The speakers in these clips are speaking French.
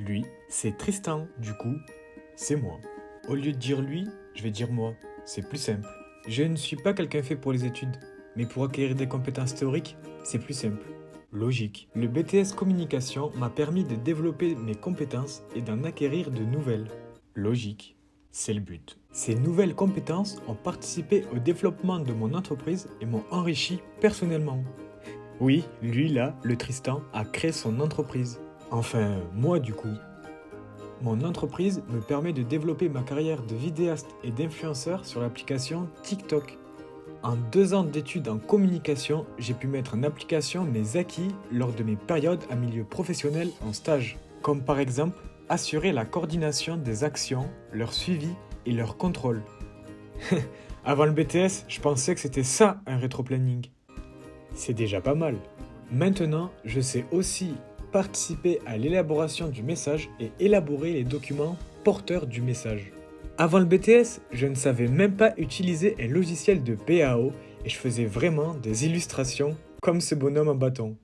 Lui, c'est Tristan, du coup, c'est moi. Au lieu de dire lui, je vais dire moi. C'est plus simple. Je ne suis pas quelqu'un fait pour les études, mais pour acquérir des compétences théoriques, c'est plus simple. Logique. Le BTS Communication m'a permis de développer mes compétences et d'en acquérir de nouvelles. Logique. C'est le but. Ces nouvelles compétences ont participé au développement de mon entreprise et m'ont enrichi personnellement. Oui, lui là, le Tristan, a créé son entreprise. Enfin, moi du coup. Mon entreprise me permet de développer ma carrière de vidéaste et d'influenceur sur l'application TikTok. En 2 ans d'études en communication, j'ai pu mettre en application mes acquis lors de mes périodes à milieu professionnel en stage. Comme par exemple, assurer la coordination des actions, leur suivi et leur contrôle. Avant le BTS, je pensais que c'était ça un rétroplanning. C'est déjà pas mal. Maintenant, je sais aussi participer à l'élaboration du message et élaborer les documents porteurs du message. Avant le BTS, je ne savais même pas utiliser un logiciel de PAO et je faisais vraiment des illustrations comme ce bonhomme en bâton.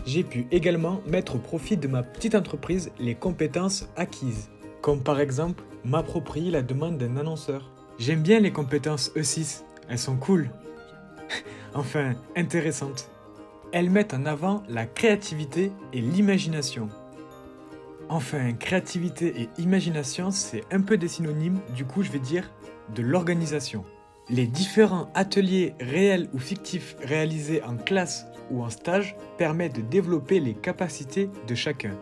J'ai pu également mettre au profit de ma petite entreprise les compétences acquises, comme par exemple m'approprier la demande d'un annonceur. J'aime bien les compétences E6, elles sont cool. Enfin, intéressantes. Elles mettent en avant la créativité et l'imagination. Enfin, créativité et imagination, c'est un peu des synonymes, du coup je vais dire de l'organisation. Les différents ateliers réels ou fictifs réalisés en classe ou en stage permettent de développer les capacités de chacun,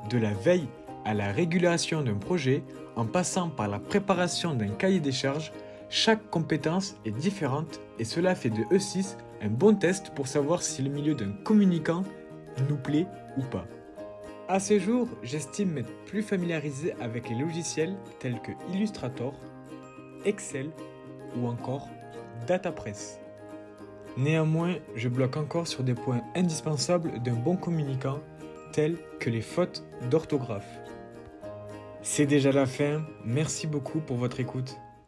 de la veille à la régulation d'un projet, en passant par la préparation d'un cahier des charges. Chaque compétence est différente et cela fait de E6 un bon test pour savoir si le milieu d'un communicant nous plaît ou pas. À ce jour, j'estime m'être plus familiarisé avec les logiciels tels que Illustrator, Excel ou encore DataPress. Néanmoins, je bloque encore sur des points indispensables d'un bon communicant tels que les fautes d'orthographe. C'est déjà la fin, merci beaucoup pour votre écoute.